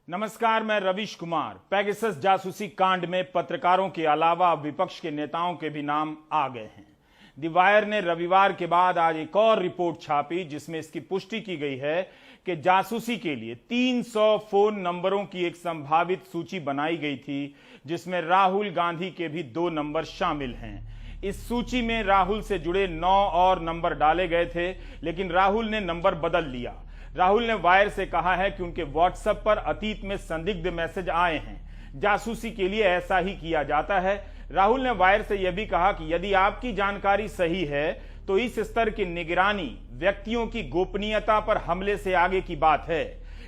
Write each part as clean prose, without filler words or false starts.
नमस्कार, मैं रवीश कुमार। पेगासस जासूसी कांड में पत्रकारों के अलावा विपक्ष के नेताओं के भी नाम आ गए हैं। द वायर ने रविवार के बाद आज एक और रिपोर्ट छापी जिसमें इसकी पुष्टि की गई है कि जासूसी के लिए 300 फोन नंबरों की एक संभावित सूची बनाई गई थी, जिसमें राहुल गांधी के भी 2 नंबर शामिल हैं। इस सूची में राहुल से जुड़े 9 और नंबर डाले गए थे, लेकिन राहुल ने नंबर बदल लिया। राहुल ने वायर से कहा है कि उनके व्हाट्सएप पर अतीत में संदिग्ध मैसेज आए हैं। जासूसी के लिए ऐसा ही किया जाता है। राहुल ने वायर से यह भी कहा कि यदि आपकी जानकारी सही है तो इस स्तर की निगरानी व्यक्तियों की गोपनीयता पर हमले से आगे की बात है।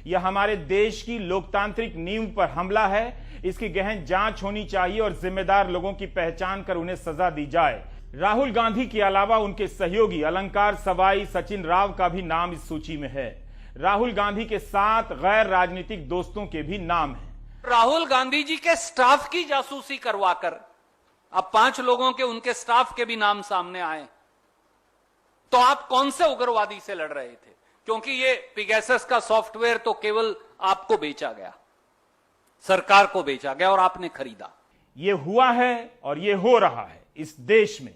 यह हमारे देश की लोकतांत्रिक नींव पर हमला है। इसकी गहन जांच होनी चाहिए और जिम्मेदार लोगों की पहचान कर उन्हें सजा दी जाए। राहुल गांधी के अलावा उनके सहयोगी अलंकार सवाई, सचिन राव का भी नाम इस सूची में है। राहुल गांधी के 7 गैर राजनीतिक दोस्तों के भी नाम हैं। राहुल गांधी जी के स्टाफ की जासूसी करवाकर अब 5 लोगों के उनके स्टाफ के भी नाम सामने आए। तो आप कौन से उग्रवादी से लड़ रहे थे? क्योंकि ये पेगासस का सॉफ्टवेयर तो केवल आपको बेचा गया, सरकार को बेचा गया और आपने खरीदा। ये हुआ है और ये हो रहा है। इस देश में,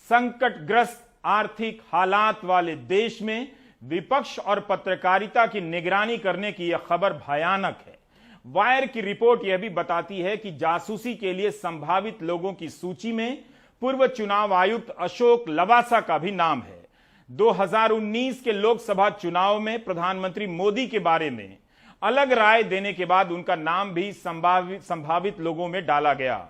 संकटग्रस्त आर्थिक हालात वाले देश में, विपक्ष और पत्रकारिता की निगरानी करने की यह खबर भयानक है। वायर की रिपोर्ट यह भी बताती है कि जासूसी के लिए संभावित लोगों की सूची में पूर्व चुनाव आयुक्त अशोक लवासा का भी नाम है। 2019 के लोकसभा चुनाव में प्रधानमंत्री मोदी के बारे में अलग राय देने के बाद उनका नाम भी संभावित लोगों में डाला गया।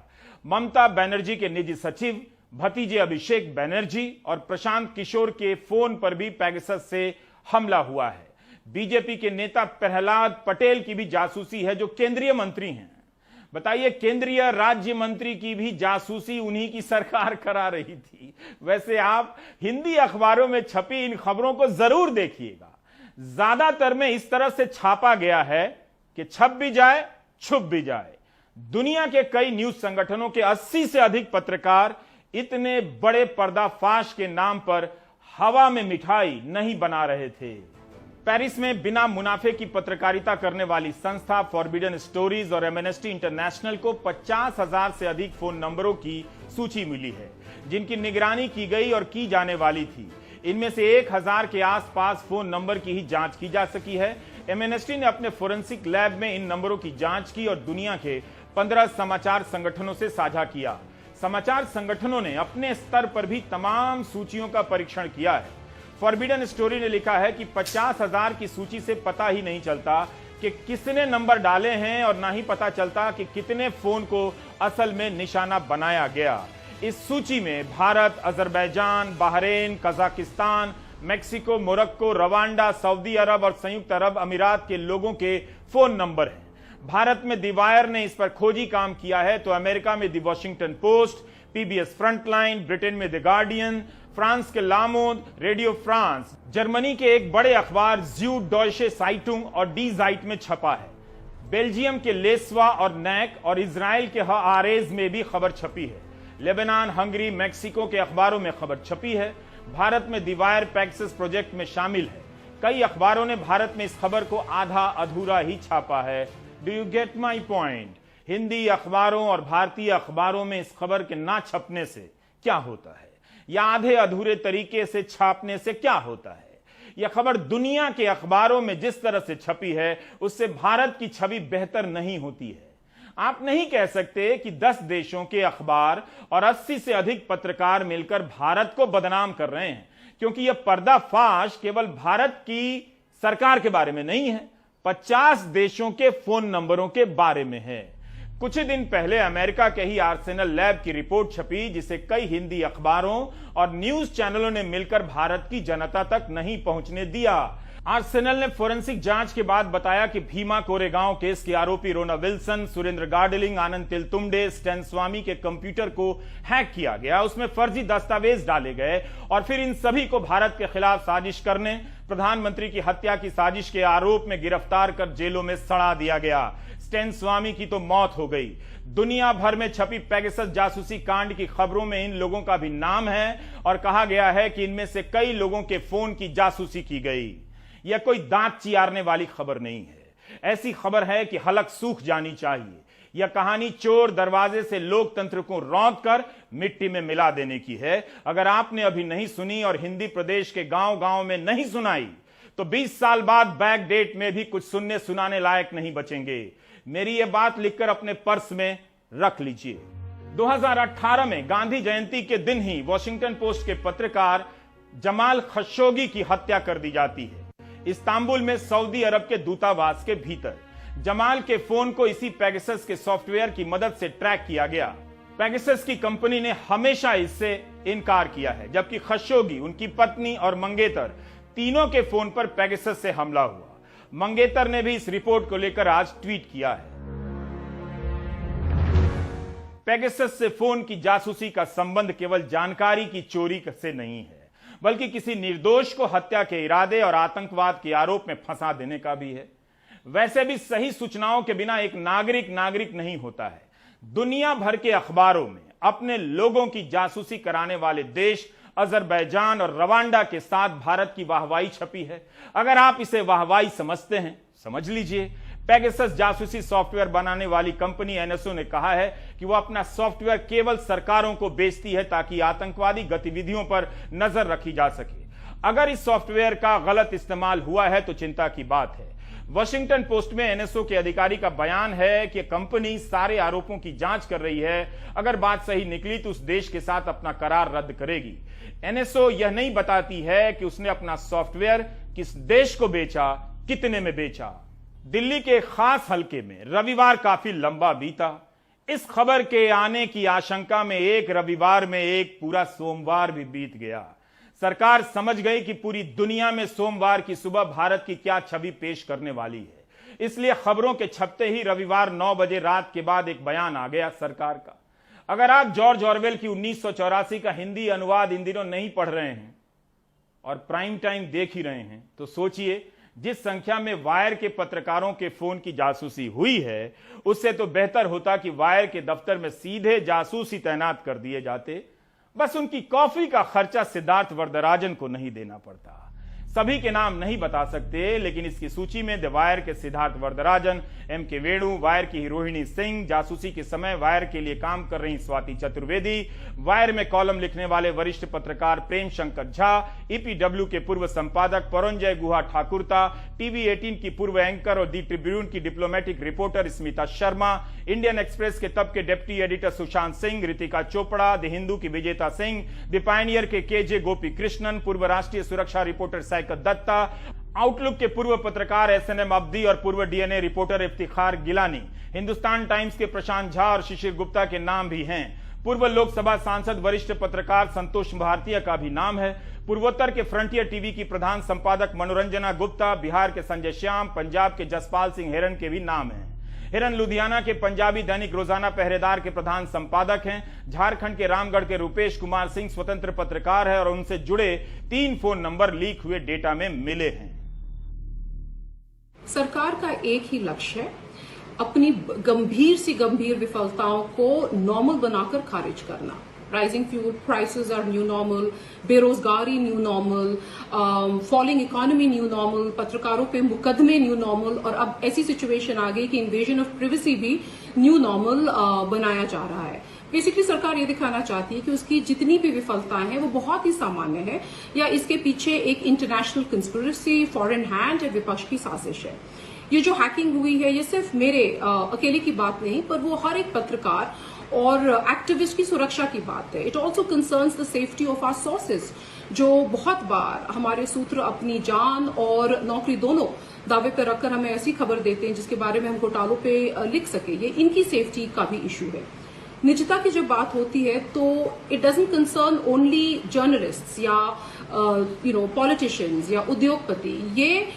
ममता बनर्जी के निजी सचिव, भतीजे अभिषेक बनर्जी और प्रशांत किशोर के फोन पर भी पेगासस से हमला हुआ है। बीजेपी के नेता प्रहलाद पटेल की भी जासूसी है, जो केंद्रीय मंत्री हैं। बताइए, केंद्रीय राज्य मंत्री की भी जासूसी उन्हीं की सरकार करा रही थी। वैसे आप हिंदी अखबारों में छपी इन खबरों को जरूर देखिएगा। ज्यादातर में इस तरह से छापा गया है कि छप भी जाए, छुप भी जाए। दुनिया के कई न्यूज संगठनों के 80 से अधिक पत्रकार इतने बड़े पर्दाफाश के नाम पर हवा में मिठाई नहीं बना रहे थे। पेरिस में बिना मुनाफे की पत्रकारिता करने वाली संस्था फॉरबिडन स्टोरीज और एमनेस्टी इंटरनेशनल को 50,000 से अधिक फोन नंबरों की सूची मिली है, जिनकी निगरानी की गई और की जाने वाली थी। इनमें से 1000 के आसपास फोन नंबर की ही जांच की जा सकी है। एमनेस्टी ने अपने फोरेंसिक लैब में इन नंबरों की जांच की और दुनिया के 15 समाचार संगठनों से साझा किया। समाचार संगठनों ने अपने स्तर पर भी तमाम सूचियों का परीक्षण किया है। फॉरबिडन स्टोरी ने लिखा है कि 50,000 की सूची से पता ही नहीं चलता कि किसने नंबर डाले हैं और ना ही पता चलता कि कितने फोन को असल में निशाना बनाया गया। इस सूची में Bharat, Azerbaijan, Bahrain, Kazakhstan, Mexico, Morocco, Rwanda, सऊदी अरब और संयुक्त अरब अमीरात के लोगों के फोन नंबर हैं। भारत में द वायर ने इस पर खोजी काम किया है, तो अमेरिका में the Washington post, PBS frontline, Britain में द गार्डियन, फ्रांस के लामोद, रेडियो फ्रांस, जर्मनी के एक बड़े अखबार ज़्यूडॉयशे साइटुंग और डी ज़ाइट में छपा है। बेल्जियम के लेस्वा और नैक और इजराइल के आरेज में भी खबर छपी है। लेबनान, हंगरी, मेक्सिको के अखबारों में खबर छपी है। भारत में द वायर पेगासस प्रोजेक्ट में शामिल है। कई अखबारों ने भारत में इस खबर को आधा अधूरा ही छापा है। Do you get my point? Hindi अखबारों और भारतीय अखबारों में इस खबर के ना छपने से क्या होता है, या आधे अधूरे तरीके से छापने से क्या होता है? यह खबर दुनिया के अखबारों में जिस तरह से छपी है, उससे भारत की छवि बेहतर नहीं होती है। आप नहीं कह सकते कि 10 देशों के अखबार और 80 से अधिक पत्रकार मिलकर भारत को बदनाम कर रहे हैं, क्योंकि यह पर्दाफाश केवल भारत की सरकार के बारे में नहीं है, 50 देशों के फोन नंबरों के बारे में है। कुछ ही दिन पहले अमेरिका के ही आर्सेनल लैब की रिपोर्ट छपी, जिसे कई हिंदी अखबारों और न्यूज चैनलों ने मिलकर भारत की जनता तक नहीं पहुंचने दिया। आर्सेनल ने फोरेंसिक जांच के बाद बताया कि भीमा कोरेगांव केस के आरोपी रोना Wilson, Surendra girdling, Anand Teltumbde, stand स्वामी के कंप्यूटर को हैक किया गया, उसमें फर्जी दस्तावेज डाले गए और फिर इन सभी को भारत के खिलाफ साजिश करने, प्रधानमंत्री की हत्या की साजिश के आरोप में गिरफ्तार कर जेलों में सड़ा दिया गया। स्टैन स्वामी की तो मौत हो गई। दुनिया भर में छपी पेगासस जासूसी कांड की खबरों में इन लोगों का भी नाम है और कहा गया है कि इनमें से कई लोगों के फोन की जासूसी की गई। यह कोई दांत चियारने वाली खबर नहीं है। ऐसी खबर है कि हलक सूख जानी चाहिए। यह कहानी चोर दरवाजे से लोकतंत्र को रौंद कर मिट्टी में मिला देने की है। अगर आपने अभी नहीं सुनी और हिंदी प्रदेश के गांव गांव में नहीं सुनाई तो 20 साल बाद बैक डेट में भी कुछ सुनने सुनाने लायक नहीं बचेंगे। मेरी यह बात लिखकर अपने पर्स में रख लीजिए। 2018 में गांधी जयंती के दिन ही वॉशिंगटन पोस्ट के पत्रकार जमाल खशोगी की हत्या कर दी जाती है, इस्तांबुल में सऊदी अरब के दूतावास के भीतर। जमाल के फोन को इसी पेगासस के सॉफ्टवेयर की मदद से ट्रैक किया गया। पेगासस की कंपनी ने हमेशा इससे इनकार किया है, जबकि खशोगी, उनकी पत्नी और मंगेतर तीनों के फोन पर पेगासस से हमला हुआ। मंगेतर ने भी इस रिपोर्ट को लेकर आज ट्वीट किया है। पेगासस से फोन की जासूसी का संबंध केवल जानकारी की चोरी से नहीं है, बल्कि किसी निर्दोष को हत्या के इरादे और आतंकवाद के आरोप में फंसा देने का भी है। वैसे भी सही सूचनाओं के बिना एक नागरिक नहीं होता है। दुनिया भर के अखबारों में अपने लोगों की जासूसी कराने वाले देश अजरबैजान और रवांडा के साथ भारत की वाहवाही छपी है। अगर आप इसे वाहवाही समझते हैं, समझ लीजिए। पेगासस जासूसी सॉफ्टवेयर बनाने वाली कंपनी एनएसओ ने कहा है कि वह अपना सॉफ्टवेयर केवल सरकारों को बेचती है ताकि आतंकवादी गतिविधियों पर नजर रखी जा सके। अगर इस सॉफ्टवेयर का गलत इस्तेमाल हुआ है तो चिंता की बात है। वॉशिंगटन पोस्ट में एनएसओ के अधिकारी का बयान है कि कंपनी सारे आरोपों की जांच कर रही है। अगर बात सही निकली तो उस देश के साथ अपना करार रद्द करेगी। एनएसओ यह नहीं बताती है कि उसने अपना सॉफ्टवेयर किस देश को बेचा, कितने में बेचा। दिल्ली के खास हलके में रविवार काफी लंबा बीता। इस खबर के आने की आशंका में एक रविवार में एक पूरा सोमवार भी बीत गया। सरकार समझ गई कि पूरी दुनिया में सोमवार की सुबह भारत की क्या छवि पेश करने वाली है। इसलिए खबरों के छपते ही रविवार 9 बजे रात के बाद एक बयान आ गया सरकार का। अगर आप जॉर्ज ऑरवेल की 1984 का हिंदी अनुवाद इन दिनों नहीं पढ़ रहे हैं और प्राइम टाइम देख ही रहे हैं तो सोचिए, जिस संख्या में वायर के पत्रकारों के फोन की जासूसी हुई है, उससे तो बेहतर होता कि वायर के दफ्तर में सीधे जासूस ही तैनात कर दिए जाते। बस उनकी कॉफी का खर्चा सिद्धार्थ वरदराजन को नहीं देना पड़ता। सभी के नाम नहीं बता सकते, लेकिन इसकी सूची में द वायर के सिद्धार्थ वरदराजन, एम.के. वेणु, वायर की हीरोहिणी सिंह, जासूसी के समय वायर के लिए काम कर रही स्वाति चतुर्वेदी, वायर में कॉलम लिखने वाले वरिष्ठ पत्रकार प्रेम शंकर झा, ईपीडब्ल्यू के पूर्व संपादक परंजय गुहा ठाकुरता, टीवी 18 की पूर्व एंकर और दी ट्रिब्यून की diplomatic reporter Smita Sharma, Indian express के तब के deputy editor Sushant Singh, Ritika Chopra, the Hindu की विजेता सिंह, द पायनियर के के.जे. गोपी कृष्णन, पूर्व राष्ट्रीय सुरक्षा रिपोर्टर साइकत दत्ता, आउटलुक के पूर्व पत्रकार एसएनएम अब्दी और पूर्व DNA reporter Iftikhar Gilani, Hindustan Times के प्रशांत झा और शिशिर गुप्ता के नाम भी हैं। पूर्व लोकसभा सांसद वरिष्ठ पत्रकार संतोष भारतीय का भी नाम है। पूर्वोत्तर के फ्रंटियर टीवी की प्रधान संपादक मनोरंजना गुप्ता, बिहार के संजय श्याम, पंजाब के जसपाल सिंह हिरन के भी नाम हैं। हिरन लुधियाना के पंजाबी दैनिक रोजाना पहरेदार के प्रधान संपादक हैं। झारखंड के रामगढ़ के रूपेश कुमार सिंह स्वतंत्र पत्रकार है और उनसे जुड़े 3 फोन नंबर लीक हुए डेटा में मिले हैं। सरकार का एक ही लक्ष्य है, अपनी गंभीर विफलताओं को नॉर्मल बनाकर खारिज करना। Rising fuel prices are new normal, बेरोजगारी new normal, falling economy new normal, पत्रकारों पे मुकदमे न्यू नॉर्मल, और अब ऐसी सिचुएशन आ गई कि इन्वेजन ऑफ प्रिवेसी भी न्यू नॉर्मल बनाया जा रहा है। बेसिकली सरकार ये दिखाना चाहती है कि उसकी जितनी भी विफलताएं हैं वो बहुत ही सामान्य है, या इसके पीछे एक इंटरनेशनल कंस्पिरेसी, फॉरेन हैंड या विपक्ष की साजिश है। ये जो हैकिंग हुई है ये सिर्फ मेरे अकेले की बात नहीं, पर वो हर एक पत्रकार और एक्टिविस्ट की सुरक्षा की बात है। It also concerns the safety of our sources, जो बहुत बार हमारे सूत्र अपनी जान और नौकरी दोनों दावे पर रखकर हमें ऐसी खबर देते हैं जिसके बारे में हम घोटालों पे लिख सके। ये इनकी सेफ्टी का भी इशू है। निजता की जब बात होती है तो it doesn't concern only journalists या पॉलिटिशियंस या उद्योगपति। ये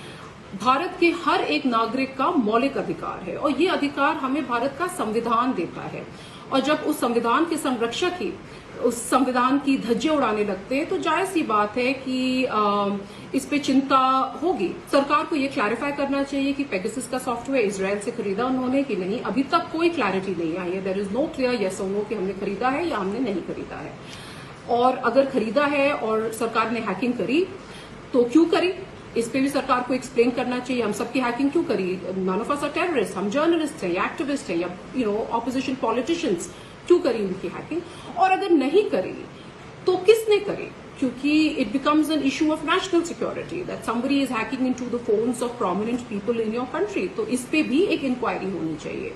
भारत के हर एक नागरिक का मौलिक अधिकार है और ये अधिकार हमें भारत का संविधान देता है। और जब उस संविधान के संरक्षक ही उस संविधान की धज्जियां उड़ाने लगते हैं तो जायज सी बात है कि इस पे चिंता होगी। सरकार को ये क्लैरिफाई करना चाहिए कि पेगासस का सॉफ्टवेयर इजराइल से खरीदा उन्होंने कि नहीं। अभी तक कोई क्लैरिटी नहीं आई है। There is no clear yes और नो कि हमने खरीदा है या हमने नहीं खरीदा है। और अगर खरीदा है और सरकार ने हैकिंग करी तो क्यों करी, इस पे भी सरकार को एक्सप्लेन करना चाहिए। हम सबकी हैकिंग क्यों करी? None of us are terrorist, हम जर्नलिस्ट हैं या एक्टिविस्ट हैं या ऑपोजिशन पॉलिटिशियंस, क्यों करी उनकी हैकिंग? और अगर नहीं करी तो किसने करी? क्योंकि it becomes an issue of national security that somebody is hacking into the phones of prominent people in your country. तो इस पे भी एक इंक्वायरी होनी चाहिए।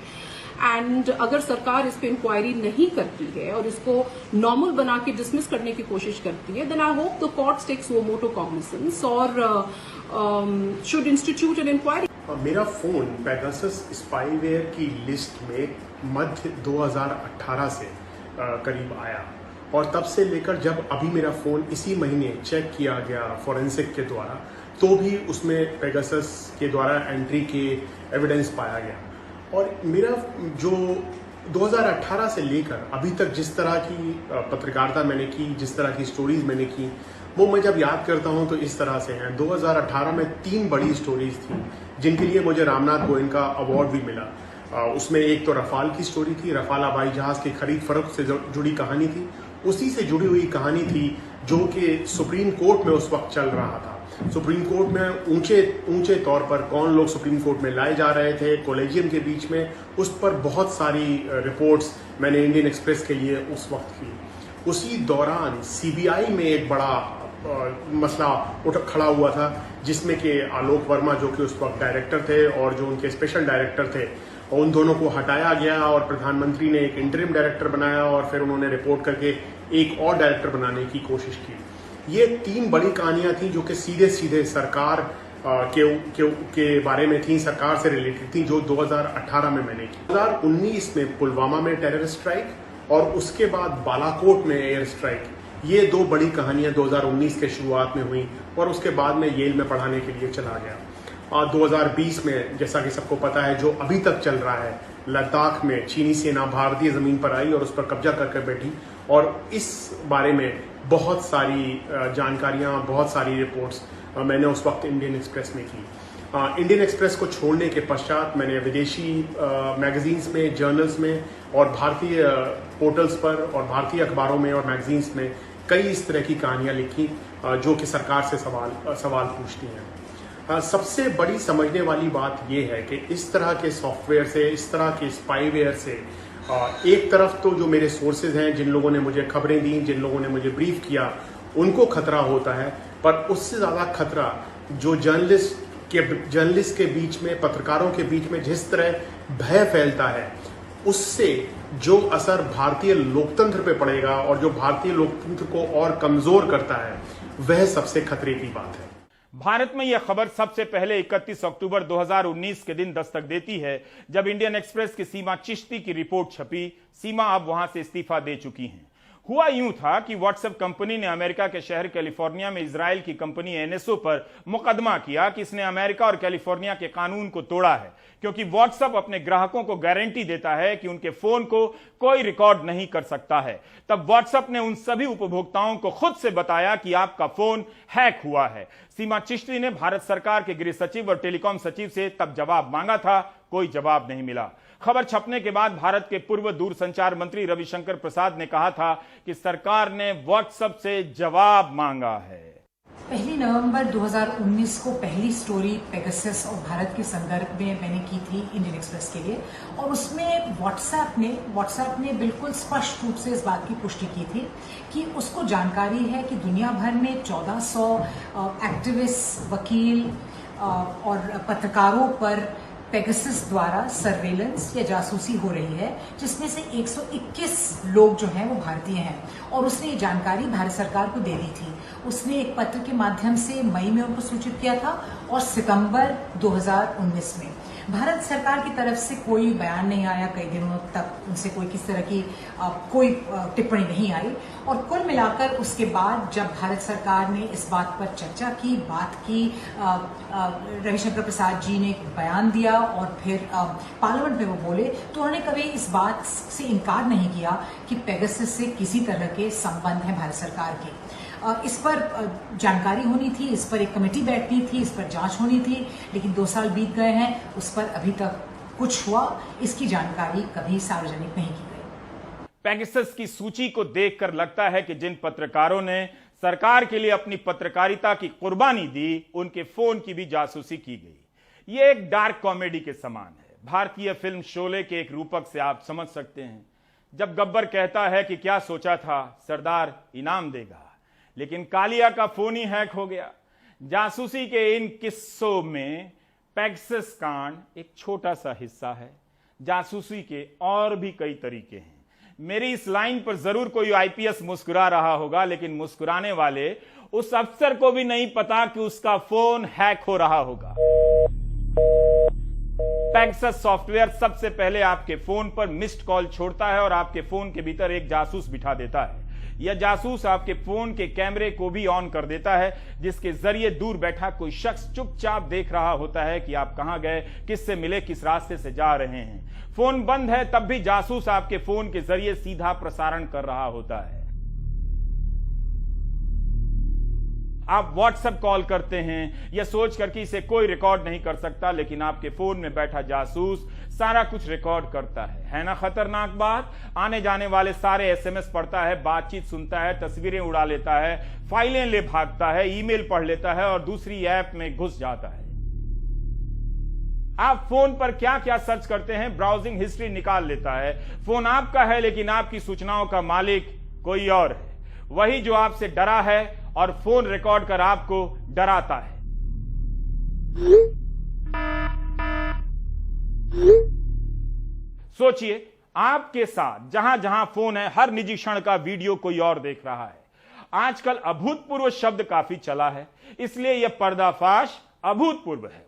एंड अगर सरकार इस पे इंक्वायरी नहीं करती है और इसको नॉर्मल बना के डिसमिस करने की कोशिश करती है, then I hope the courts take suo motu cognisance और शुड इंस्टीट्यूट एन इंक्वायरी। मेरा फोन पेगासस स्पाईवेयर की लिस्ट में मध्य 2018 से करीब आया और तब से लेकर जब अभी मेरा फोन इसी महीने चेक किया गया फॉरेंसिक के द्वारा, तो भी उसमें पेगासस के द्वारा एंट्री के एविडेंस पाया गया। और मेरा जो 2018 से लेकर अभी तक जिस तरह की पत्रकारिता मैंने की, जिस तरह की स्टोरीज मैंने की, वो मैं जब याद करता हूं तो इस तरह से हैं। 2018 में 3 बड़ी स्टोरीज थी जिनके लिए मुझे रामनाथ गोयनका अवार्ड भी मिला। उसमें एक तो रफाल की स्टोरी थी, रफाल हवाई जहाज की खरीद फरोख्त से जुड़ी कहानी थी। उसी से जुड़ी हुई कहानी थी जो कि सुप्रीम कोर्ट में उस वक्त चल रहा था। सुप्रीम कोर्ट में ऊंचे तौर पर कौन लोग सुप्रीम कोर्ट में लाए जा रहे थे कॉलेजियम के बीच में, उस पर बहुत सारी रिपोर्ट्स मैंने इंडियन एक्सप्रेस के लिए उस वक्त की। उसी दौरान सीबीआई में एक बड़ा मसला खड़ा हुआ था जिसमें कि आलोक वर्मा जो कि उस वक्त डायरेक्टर थे और जो उनके स्पेशल डायरेक्टर थे, उन दोनों को हटाया गया और प्रधानमंत्री ने एक इंटरिम डायरेक्टर बनाया और फिर उन्होंने रिपोर्ट करके एक और डायरेक्टर बनाने की कोशिश की। ये 3 बड़ी कहानियां थी जो कि सीधे सीधे सरकार के बारे में थी, सरकार से रिलेटेड थी, जो 2018 में मैंने की। 2019 में पुलवामा में टेरर स्ट्राइक और उसके बाद बालाकोट में एयर स्ट्राइक, ये 2 बड़ी कहानियां 2019 के शुरुआत में हुई और उसके बाद में येल में पढ़ाने के लिए चला गया। 2020 में जैसा कि सबको पता है जो अभी तक चल रहा है, लद्दाख में चीनी सेना भारतीय जमीन पर आई और उस पर कब्जा करके बैठी और इस बारे में बहुत सारी जानकारियां, बहुत सारी रिपोर्ट्स मैंने उस वक्त इंडियन एक्सप्रेस में की। इंडियन एक्सप्रेस को छोड़ने के पश्चात मैंने विदेशी मैगजीन्स में, जर्नल्स में और भारतीय पोर्टल्स पर और भारतीय अखबारों में और मैगजीन्स में कई इस तरह की कहानियां लिखी जो कि सरकार से सवाल पूछती हैं। सबसे बड़ी समझने वाली बात यह है कि इस तरह के सॉफ्टवेयर से, इस तरह के स्पाईवेयर से एक तरफ तो जो मेरे सोर्सेज हैं, जिन लोगों ने मुझे खबरें दी, जिन लोगों ने मुझे ब्रीफ किया, उनको खतरा होता है, पर उससे ज्यादा खतरा जो जर्नलिस्ट के बीच में, पत्रकारों के बीच में जिस तरह भय फैलता है, उससे जो असर भारतीय लोकतंत्र पे पड़ेगा और जो भारतीय लोकतंत्र को और कमजोर करता है, वह सबसे खतरे की बात है। भारत में यह खबर सबसे पहले 31 अक्टूबर 2019 के दिन दस्तक देती है जब इंडियन एक्सप्रेस की सीमा चिश्ती की रिपोर्ट छपी। सीमा अब वहां से इस्तीफा दे चुकी हैं। हुआ यूं था कि व्हाट्सएप कंपनी ने अमेरिका के शहर कैलिफोर्निया में इजराइल की कंपनी एनएसओ पर मुकदमा किया कि इसने अमेरिका और कैलिफोर्निया के कानून को तोड़ा है, क्योंकि व्हाट्सएप अपने ग्राहकों को गारंटी देता है कि उनके फोन को कोई रिकॉर्ड नहीं कर सकता है। तब व्हाट्सएप ने उन सभी उपभोक्ताओं को खुद से बताया कि आपका फोन हैक हुआ है। सीमा चिश्ती ने भारत सरकार के गृह सचिव और टेलीकॉम सचिव से तब जवाब मांगा था, कोई जवाब नहीं मिला। खबर छपने के बाद भारत के पूर्व दूरसंचार मंत्री रविशंकर प्रसाद ने कहा था कि सरकार ने व्हाट्सएप से जवाब मांगा है। 1 नवंबर 2019 को पहली स्टोरी पेगासस और भारत के संदर्भ में मैंने की थी इंडियन एक्सप्रेस के लिए, और उसमें व्हाट्सएप ने बिल्कुल स्पष्ट रूप से इस बात की पुष्टि की थी कि उसको जानकारी है कि दुनिया भर में 1400 एक्टिविस्ट, वकील और पत्रकारों पर पेगासस द्वारा सर्वेलेंस या जासूसी हो रही है, जिसमें से 121 लोग जो हैं वो भारतीय हैं। और उसने ये जानकारी भारत सरकार को दे दी थी। उसने एक पत्र के माध्यम से मई में उनको सूचित किया था और सितंबर 2019 में भारत सरकार की तरफ से कोई बयान नहीं आया। कई दिनों तक उनसे कोई किस तरह की कोई टिप्पणी नहीं आई। और कुल मिलाकर उसके बाद जब भारत सरकार ने इस बात पर चर्चा की, बात की, रविशंकर प्रसाद जी ने एक बयान दिया और फिर पार्लियामेंट में वो बोले, तो उन्होंने कभी इस बात से इनकार नहीं किया कि पेगासस से किसी तरह के संबंध हैं भारत सरकार के। इस पर जानकारी होनी थी, इस पर एक कमेटी बैठनी थी, इस पर जांच होनी थी, लेकिन 2 साल बीत गए हैं, उस पर अभी तक कुछ हुआ, इसकी जानकारी कभी सार्वजनिक नहीं की गई। पेगासस की सूची को देखकर लगता है कि जिन पत्रकारों ने सरकार के लिए अपनी पत्रकारिता की कुर्बानी दी, उनके फोन की भी जासूसी की गई। यह एक डार्क कॉमेडी के समान है। भारतीय फिल्म शोले के एक रूपक से आप समझ सकते हैं, जब गब्बर कहता है कि क्या सोचा था सरदार इनाम देगा, लेकिन कालिया का फोन ही हैक हो गया। जासूसी के इन किस्सों में पेगासस कांड एक छोटा सा हिस्सा है। जासूसी के और भी कई तरीके हैं। मेरी इस लाइन पर जरूर कोई आईपीएस मुस्कुरा रहा होगा, लेकिन मुस्कुराने वाले उस अफसर को भी नहीं पता कि उसका फोन हैक हो रहा होगा। पेगासस सॉफ्टवेयर सबसे पहले आपके फोन पर मिस्ड कॉल छोड़ता है और आपके फोन के भीतर एक जासूस बिठा देता है। यह जासूस आपके फोन के कैमरे को भी ऑन कर देता है, जिसके जरिए दूर बैठा कोई शख्स चुपचाप देख रहा होता है कि आप कहां गए, किससे मिले, किस रास्ते से जा रहे हैं। फोन बंद है तब भी जासूस आपके फोन के जरिए सीधा प्रसारण कर रहा होता है। आप व्हाट्सएप कॉल करते हैं यह सोचकर कि इसे कोई रिकॉर्ड नहीं कर सकता, लेकिन आपके फोन में बैठा जासूस सारा कुछ रिकॉर्ड करता है ना खतरनाक बात। आने जाने वाले सारे एसएमएस पढ़ता है, बातचीत सुनता है, तस्वीरें उड़ा लेता है, फाइलें ले भागता है, ईमेल पढ़ लेता है और दूसरी ऐप में घुस जाता है। आप फोन पर क्या क्या सर्च करते हैं, ब्राउजिंग हिस्ट्री निकाल लेता है। फोन आपका है, लेकिन आपकी सूचनाओं का मालिक कोई और है, वही जो आपसे डरा है और फोन रिकॉर्ड कर आपको डराता है। सोचिए, आपके साथ जहां जहां फोन है, हर निजी क्षण का वीडियो कोई और देख रहा है। आजकल अभूतपूर्व शब्द काफी चला है, इसलिए यह पर्दाफाश अभूतपूर्व है।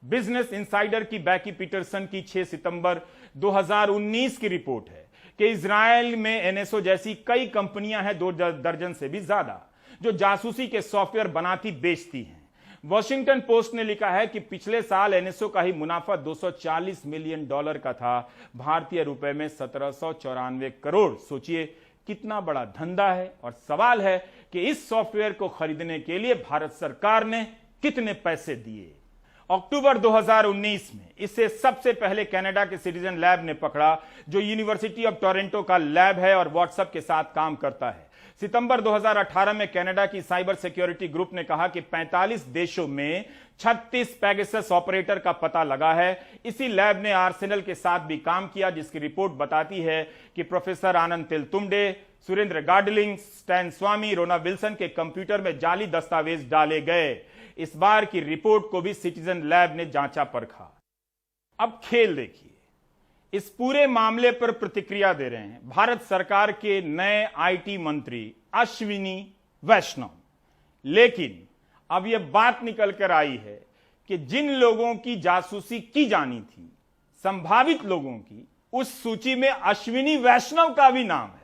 बिजनेस इनसाइडर की बैकी पीटरसन की 6 सितंबर 2019 की रिपोर्ट है कि इजराइल में एनएसओ जैसी कई कंपनियां हैं, 2 दर्जन से भी ज्यादा, जो जासूसी के सॉफ्टवेयर बनाती बेचती हैं। वॉशिंगटन पोस्ट ने लिखा है कि पिछले साल एनएसओ का ही मुनाफा $240 मिलियन का था, भारतीय रुपए में 1794 करोड़। सोचिए कितना बड़ा धंधा है। और सवाल है कि इस सॉफ्टवेयर को खरीदने के लिए भारत सरकार ने कितने पैसे दिए। अक्टूबर 2019 में इसे सबसे पहले कनाडा के सिटीजन लैब ने पकड़ा, जो यूनिवर्सिटी ऑफ टोरंटो का लैब है और व्हाट्सएप के साथ काम करता है। सितंबर 2018 में कनाडा की साइबर सिक्योरिटी ग्रुप ने कहा कि 45 देशों में 36 पेगासस ऑपरेटर का पता लगा है। इसी लैब ने आर्सेनल के साथ भी काम किया, जिसकी रिपोर्ट बताती है कि प्रोफेसर आनंद तेलतुंबडे, सुरेंद्र गाडलिंग, स्टैन स्वामी, रोना विल्सन के कंप्यूटर में जाली दस्तावेज डाले गए। इस बार की रिपोर्ट को भी सिटीजन लैब ने जांचा परखा। अब खेल देखिए, इस पूरे मामले पर प्रतिक्रिया दे रहे हैं भारत सरकार के नए आईटी मंत्री अश्विनी वैष्णव। लेकिन अब यह बात निकल कर आई है कि जिन लोगों की जासूसी की जानी थी, संभावित लोगों की, उस सूची में अश्विनी वैष्णव का भी नाम है।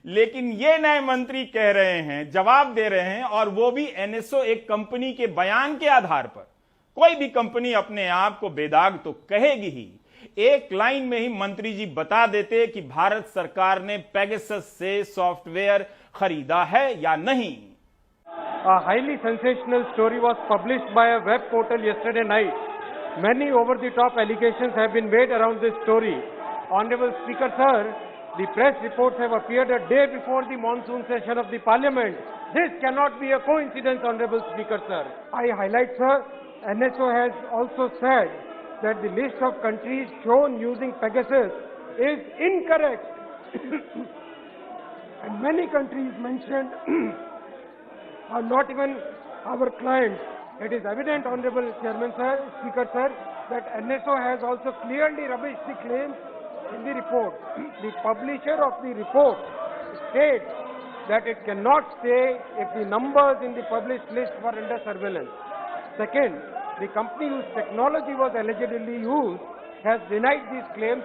लेकिन ये नए मंत्री कह रहे हैं, जवाब दे रहे हैं, और वो भी एनएसओ एक कंपनी के बयान के आधार पर। कोई भी कंपनी अपने आप को बेदाग तो कहेगी ही। एक लाइन में ही मंत्री जी बता देते कि भारत सरकार ने पेगासस से सॉफ्टवेयर खरीदा है या नहीं। A highly sensational story was published by a web portal yesterday night. Many over-the-top allegations have been made around this story. Honorable Speaker, sir, the press reports have appeared a day before the monsoon session of the Parliament. This cannot be a coincidence, Honorable Speaker, sir. I highlight, sir, NSO has also said that the list of countries shown using Pegasus is incorrect. And many countries mentioned are not even our clients. It is evident, Honorable Chairman, sir, Speaker, sir, that NSO has also clearly rubbished the claims in the report. The publisher of the report states that it cannot say if the numbers in the published list were under surveillance. Second, the company whose technology was allegedly used has denied these claims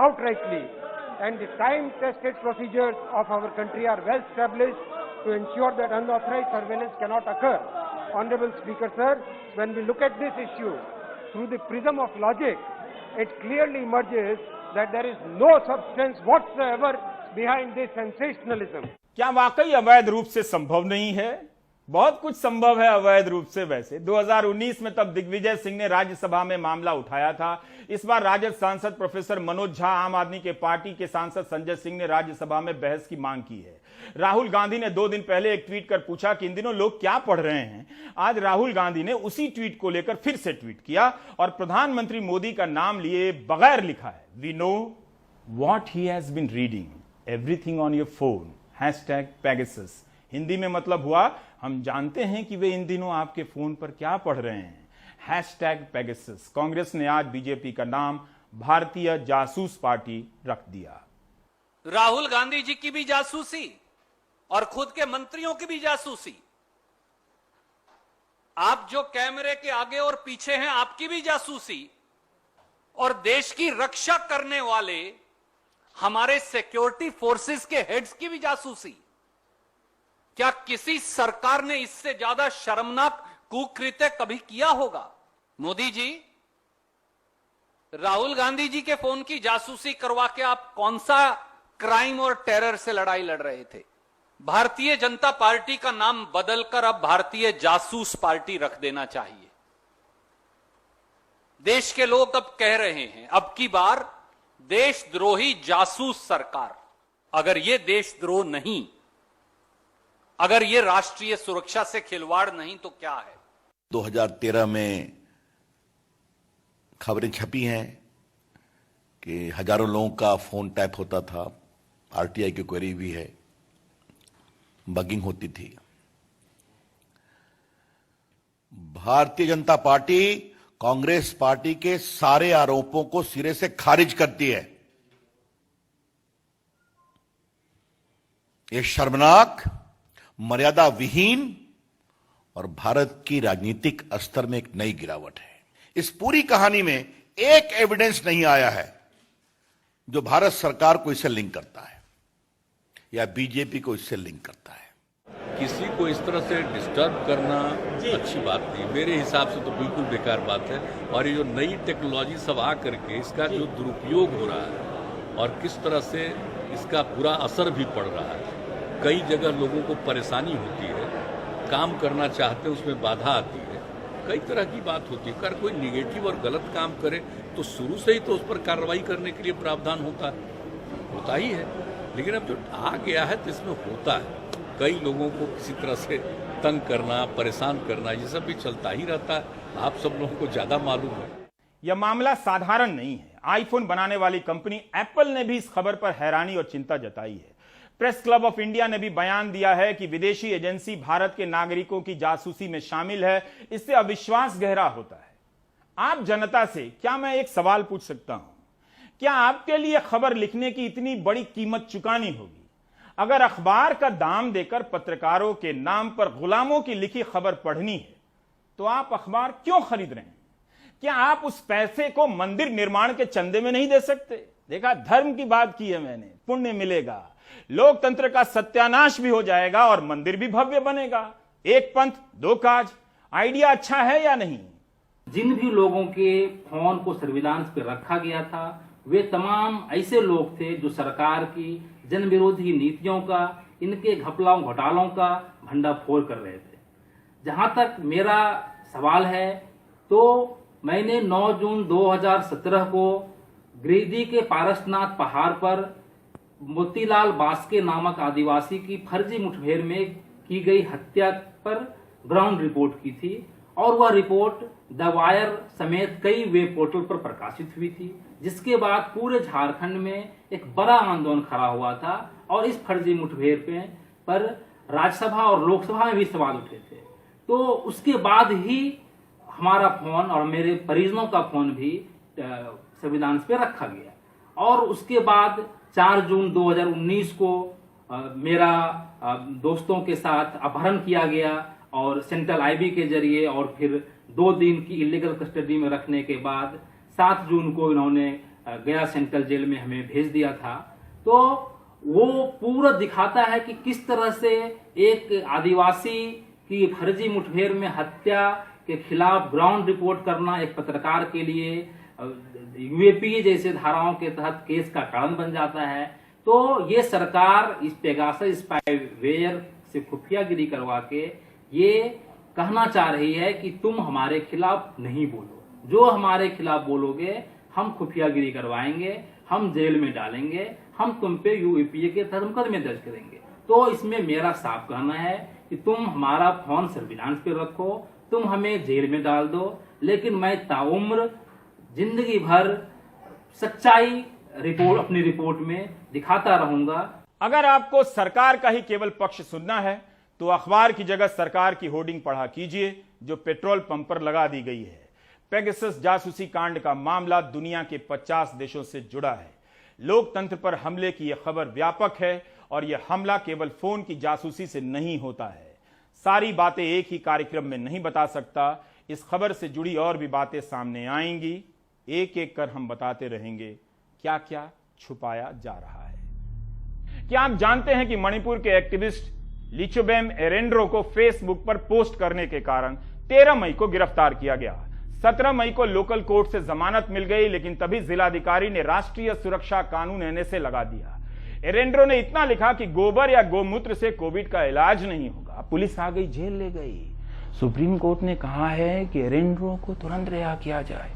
outrightly, and the time-tested procedures of our country are well established to ensure that unauthorized surveillance cannot occur. Honorable Speaker, sir, when we look at this issue through the prism of logic, it clearly emerges that there is no substance whatsoever behind this sensationalism. क्या वाकई अवैध रूप से संभव नहीं है? बहुत कुछ संभव है अवैध रूप से। वैसे 2019 में तब दिग्विजय सिंह ने राज्यसभा में मामला उठाया था। इस बार राजद सांसद प्रोफेसर मनोज झा, आम आदमी के पार्टी के सांसद संजय सिंह ने राज्यसभा में बहस की मांग की है। राहुल गांधी ने 2 दिन पहले एक ट्वीट कर पूछा कि इन दिनों लोग क्या पढ़ रहे हैं। आज राहुल गांधी ने उसी ट्वीट को लेकर फिर से ट्वीट किया और प्रधानमंत्री मोदी का नाम लिए बगैर लिखा है, we know what he has been reading, everything on your phone, #Pegasus। Hindi में मतलब हुआ, हम जानते हैं कि वे इन दिनों आपके फोन पर क्या पढ़ रहे हैं, #Pegasus। कांग्रेस ने आज बीजेपी का नाम भारतीय जासूस पार्टी रख दिया। राहुल गांधी जी की भी जासूसी और खुद के मंत्रियों की भी जासूसी, आप जो कैमरे के आगे और पीछे हैं आपकी भी जासूसी, और देश की रक्षा करने वाले हमारे सिक्योरिटी फोर्सेस के हेड्स की भी जासूसी। क्या किसी सरकार ने इससे ज्यादा शर्मनाक कुकृत्य कभी किया होगा? मोदी जी, राहुल गांधी जी के फोन की जासूसी करवा के आप कौन सा क्राइम और टेरर से लड़ाई लड़ रहे थे? भारतीय जनता पार्टी का नाम बदलकर अब भारतीय जासूस पार्टी रख देना चाहिए। देश के लोग अब कह रहे हैं, अब की बार देशद्रोही जासूस सरकार। अगर यह देशद्रोह नहीं, अगर ये राष्ट्रीय सुरक्षा से खिलवाड़ नहीं तो क्या है? 2013 में खबरें छपी हैं कि हजारों लोगों का फोन टैप होता था, आरटीआई की क्वेरी भी है, बगिंग होती थी। भारतीय जनता पार्टी कांग्रेस पार्टी के सारे आरोपों को सिरे से खारिज करती है। यह शर्मनाक, मर्यादा विहीन और भारत की राजनीतिक स्तर में एक नई गिरावट है। इस पूरी कहानी में एक एविडेंस नहीं आया है जो भारत सरकार को इससे लिंक करता है या बीजेपी को इससे लिंक करता है। किसी को इस तरह से डिस्टर्ब करना अच्छी बात नहीं, मेरे हिसाब से तो बिल्कुल बेकार बात है। और ये जो नई टेक्नोलॉजी सब आ करके इसका जो दुरुपयोग हो रहा है और किस तरह से इसका बुरा असर भी पड़ रहा है, कई जगह लोगों को परेशानी होती है, काम करना चाहते हैं उसमें बाधा आती है, कई तरह की बात होती है। अगर कोई निगेटिव और गलत काम करे तो शुरू से ही तो उस पर कार्रवाई करने के लिए प्रावधान होता ही है। लेकिन अब जो आ गया है तो इसमें होता है, कई लोगों को किसी तरह से तंग करना, परेशान करना, ये सब भी चलता ही रहता है। आप सब लोगों को ज्यादा मालूम है। यह मामला साधारण नहीं है। आईफोन बनाने वाली कंपनी एप्पल ने भी इस खबर पर हैरानी और चिंता जताई है। प्रेस क्लब ऑफ इंडिया ने भी बयान दिया है कि विदेशी एजेंसी भारत के नागरिकों की जासूसी में शामिल है। इससे अविश्वास गहरा होता है। आप जनता से क्या मैं एक सवाल पूछ सकता हूं? क्या आपके लिए खबर लिखने की इतनी बड़ी कीमत चुकानी होगी? अगर अखबार का दाम देकर पत्रकारों के नाम पर गुलामों की लिखी खबर पढ़नी है तो आप अखबार क्यों खरीद रहे हैं? क्या आप उस पैसे को मंदिर निर्माण के चंदे में नहीं दे सकते? देखा, धर्म की बात की है मैंने, पुण्य मिलेगा, लोकतंत्र का सत्यानाश भी हो जाएगा और मंदिर भी भव्य बनेगा। एक पंथ दो काज, आइडिया अच्छा है या नहीं? जिन भी लोगों के फोन को सर्विलांस पे रखा गया था वे तमाम ऐसे लोग थे जो सरकार की जन विरोधी नीतियों का, इनके घपलाओं घोटालों का भंडाफोड़ कर रहे थे। जहां तक मेरा सवाल है तो मैंने 9 जून 2017 को गिरिडीह के पारसनाथ पहाड़ पर मोतीलाल बास्के नामक आदिवासी की फर्जी मुठभेड़ में की गई हत्या पर ग्राउंड रिपोर्ट की थी और वह रिपोर्ट द वायर समेत कई वेब पोर्टल पर प्रकाशित हुई थी, जिसके बाद पूरे झारखंड में एक बड़ा आंदोलन खड़ा हुआ था और इस फर्जी मुठभेड़ पर राज्यसभा और लोकसभा में भी सवाल उठे थे। तो उसके बाद ही हमारा फोन और मेरे परिजनों का फोन भी सर्विलांस पे रखा गया और उसके बाद 4 जून 2019 को मेरा दोस्तों के साथ अपहरण किया गया और सेंट्रल आईबी के जरिए और फिर 2 दिन की इलीगल कस्टडी में रखने के बाद 7 जून को इन्होंने गया सेंट्रल जेल में हमें भेज दिया था। तो वो पूरा दिखाता है कि किस तरह से एक आदिवासी की फर्जी मुठभेड़ में हत्या के खिलाफ ग्राउंड रिपोर्ट करना एक पत्रकार के लिए यूएपीए जैसे धाराओं के तहत केस का कारण बन जाता है। तो ये सरकार इस पेगासस स्पाईवेयर से खुफियागिरी करवा के ये कहना चाह रही है कि तुम हमारे खिलाफ नहीं बोलो, जो हमारे खिलाफ बोलोगे हम खुफियागिरी करवाएंगे, हम जेल में डालेंगे, हम तुम पे यूएपीए के तहत मुकदमे दर्ज करेंगे। तो इसमें मेरा साफ कहना है कि तुम हमारा फोन सर्विलांस पे रखो, तुम हमें जेल में डाल दो, लेकिन मैं ताउम्र जिंदगी भर सच्चाई अपनी रिपोर्ट में दिखाता रहूंगा। अगर आपको सरकार का ही केवल पक्ष सुनना है तो अखबार की जगह सरकार की होर्डिंग पढ़ा कीजिए जो पेट्रोल पंप पर लगा दी गई है। पेगासस जासूसी कांड का मामला दुनिया के 50 देशों से जुड़ा है। लोकतंत्र पर हमले की यह खबर व्यापक है और यह हमला केवल फोन की जासूसी से नहीं होता है। सारी बातें एक ही कार्यक्रम में नहीं बता सकता। इस खबर से जुड़ी और भी बातें सामने आएंगी, एक एक कर हम बताते रहेंगे क्या क्या छुपाया जा रहा है। क्या आप जानते हैं कि मणिपुर के एक्टिविस्ट लिचोबेम एरेंड्रो को फेसबुक पर पोस्ट करने के कारण 13 मई को गिरफ्तार किया गया। 17 मई को लोकल कोर्ट से जमानत मिल गई, लेकिन तभी जिलाधिकारी ने राष्ट्रीय सुरक्षा कानून एनएसए लगा दिया। एरेंड्रो ने इतना लिखा कि गोबर या गोमूत्र से कोविड का इलाज नहीं होगा। पुलिस आ गई, जेल ले गई। सुप्रीम कोर्ट ने कहा है कि एरेंड्रो को तुरंत रिहा किया जाए।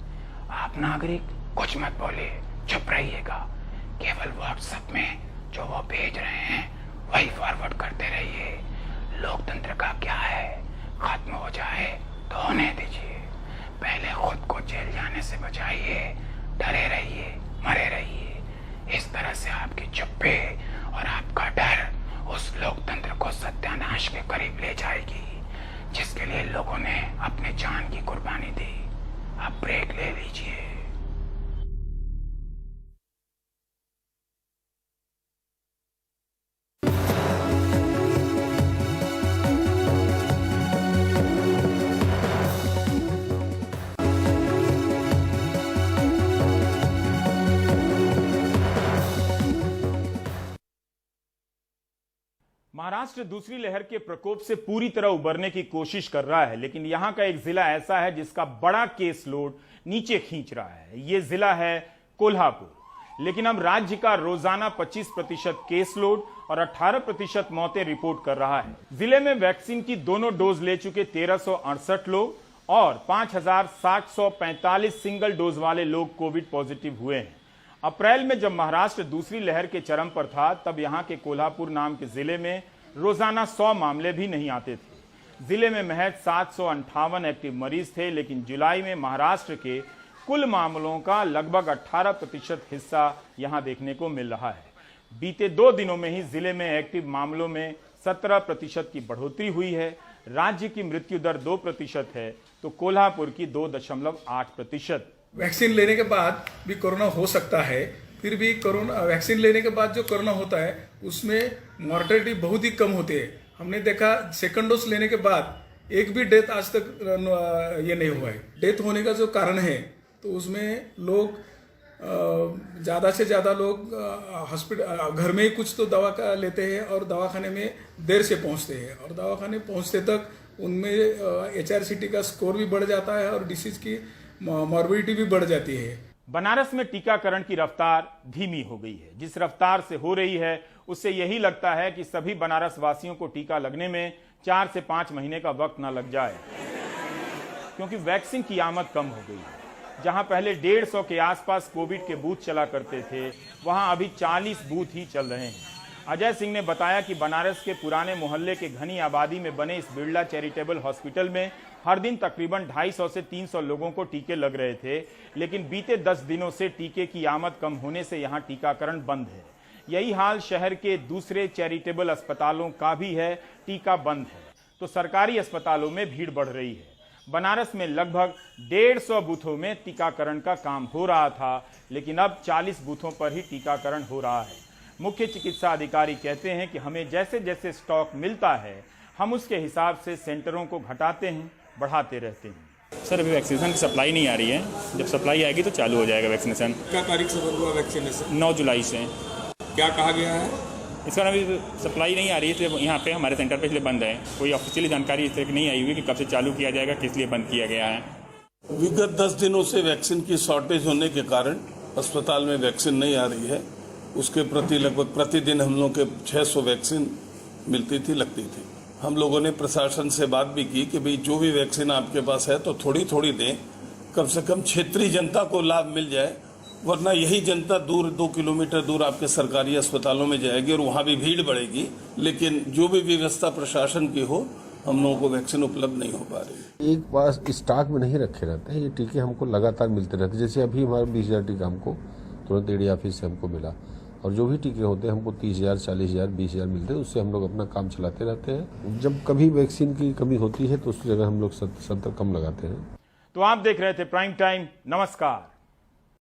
आप नागरिक कुछ मत बोलिए, चुप रहिएगा, केवल व्हाट्सएप में जो वो भेज रहे हैं वही फॉरवर्ड करते रहिए। लोकतंत्र का क्या है, खत्म हो जाए तो होने दीजिए, पहले खुद को जेल जाने से बचाइए, डरे रहिए, मरे रहिए। इस तरह से आपकी चुप्पी और आपका डर उस लोकतंत्र को सत्यानाश के करीब ले जाएगी जिसके लिए लोगों ने अपनी जान की कुर्बानी दी। अब ब्रेक ले लीजिए। महाराष्ट्र दूसरी लहर के प्रकोप से पूरी तरह उबरने की कोशिश कर रहा है, लेकिन यहां का एक जिला ऐसा है जिसका बड़ा केस लोड नीचे खींच रहा है। यह जिला है कोल्हापुर। लेकिन अब राज्य का रोजाना 25% केस लोड और 18% मौतें रिपोर्ट कर रहा है। जिले में वैक्सीन की दोनों डोज ले चुके 1368 लोग और 5745 सिंगल डोज वाले लोग कोविड पॉजिटिव हुए हैं। अप्रैल में जब महाराष्ट्र दूसरी लहर के चरम पर था तब यहां के कोल्हापुर नाम के जिले में रोजाना 100 मामले भी नहीं आते थे। जिले में महज 758 एक्टिव मरीज थे, लेकिन जुलाई में महाराष्ट्र के कुल मामलों का लगभग 18% हिस्सा यहां देखने को मिल रहा है। बीते 2 दिनों में ही जिले में एक्टिव मामलों में 17% की बढ़ोतरी हुई है। राज्य की मृत्यु दर 2% है तो कोल्हापुर की 2.8%। वैक्सीन लेने के बाद भी कोरोना हो सकता है, फिर भी कोरोना वैक्सीन लेने के बाद जो कोरोना होता है उसमें मॉर्टेलिटी बहुत ही कम होती है। हमने देखा सेकंड डोज लेने के बाद एक भी डेथ आज तक ये नहीं हुआ है। डेथ होने का जो कारण है तो उसमें लोग ज़्यादा से ज़्यादा लोग हॉस्पिटल घर में ही कुछ तो दवा का लेते हैं और दवाखाने में देर से पहुंचते हैं और दवाखाने पहुंचते तक उनमें HRCT का स्कोर भी बढ़ जाता है और डिसीज की मॉर्बिडिटी भी बढ़ जाती है। बनारस में टीकाकरण की रफ्तार धीमी हो गई है। जिस रफ्तार से हो रही है उससे यही लगता है कि सभी बनारस वासियों को टीका लगने में 4 से 5 महीने का वक्त न लग जाए, क्योंकि वैक्सीन की आमद कम हो गई है। जहां पहले 150 के आसपास कोविड के बूथ चला करते थे, वहां अभी 40 बूथ ही चल रहे हैं। अजय सिंह ने बताया कि बनारस के पुराने मोहल्ले के घनी आबादी में बने इस बिरला चैरिटेबल हॉस्पिटल में हर दिन तकरीबन 250 से 300 लोगों को टीके लग रहे थे, लेकिन बीते 10 दिनों से टीके की आमद कम होने से यहां टीकाकरण बंद है। यही हाल शहर के दूसरे चैरिटेबल अस्पतालों का भी है, टीका बंद है तो सरकारी अस्पतालों में भीड़ बढ़ रही है। बनारस में लगभग 150 बूथों में टीकाकरण का काम हो रहा था, लेकिन अब 40 बूथों पर ही टीकाकरण हो रहा है। मुख्य चिकित्सा अधिकारी कहते हैं कि हमें जैसे जैसे स्टॉक मिलता है हम उसके हिसाब से सेंटरों को घटाते हैं, बढ़ाते रहते हैं। सर अभी वैक्सीनेशन की सप्लाई नहीं आ रही है, जब सप्लाई आएगी तो चालू हो जाएगा वैक्सीनेशन। क्या तारीख से बंद हुआ वैक्सीनेशन? 9 जुलाई से। क्या कहा गया है? इसका अभी सप्लाई नहीं आ रही है, इसलिए यहाँ पे हमारे सेंटर पे इसलिए बंद है। कोई ऑफिशियली जानकारी इस तरह की नहीं आई हुई कि कब से चालू किया जाएगा, किस लिए बंद किया गया है। विगत 10 दिनों से वैक्सीन की शॉर्टेज होने के कारण अस्पताल में वैक्सीन नहीं आ रही है। उसके प्रति लगभग प्रतिदिन हम लोग के 600 वैक्सीन मिलती थी, लगती थी। हम लोगों ने प्रशासन से बात भी की कि भाई जो भी वैक्सीन आपके पास है तो थोड़ी थोड़ी दें, कम से कम क्षेत्रीय जनता को लाभ मिल जाए, वरना यही जनता दूर 2 किलोमीटर दूर आपके सरकारी अस्पतालों में जाएगी और वहाँ भी भीड़ बढ़ेगी। लेकिन जो भी व्यवस्था प्रशासन की हो, हम लोगों को वैक्सीन उपलब्ध नहीं हो पा रही। एक बार स्टॉक में नहीं रखे रहते हैं, ये टीके हमको लगातार मिलते रहते हैं। जैसे अभी हमारे 20,000 टीका हमको तुरंत ईडी ऑफिस से हमको मिला, और जो भी टीके होते हैं हमको 30,000, 40,000, 20,000 मिलते हैं। उससे हम लोग अपना काम चलाते रहते हैं। जब कभी वैक्सीन की कमी होती है तो उस जगह हम लोग 70 कम लगाते हैं। तो आप देख रहे थे प्राइम टाइम। नमस्कार।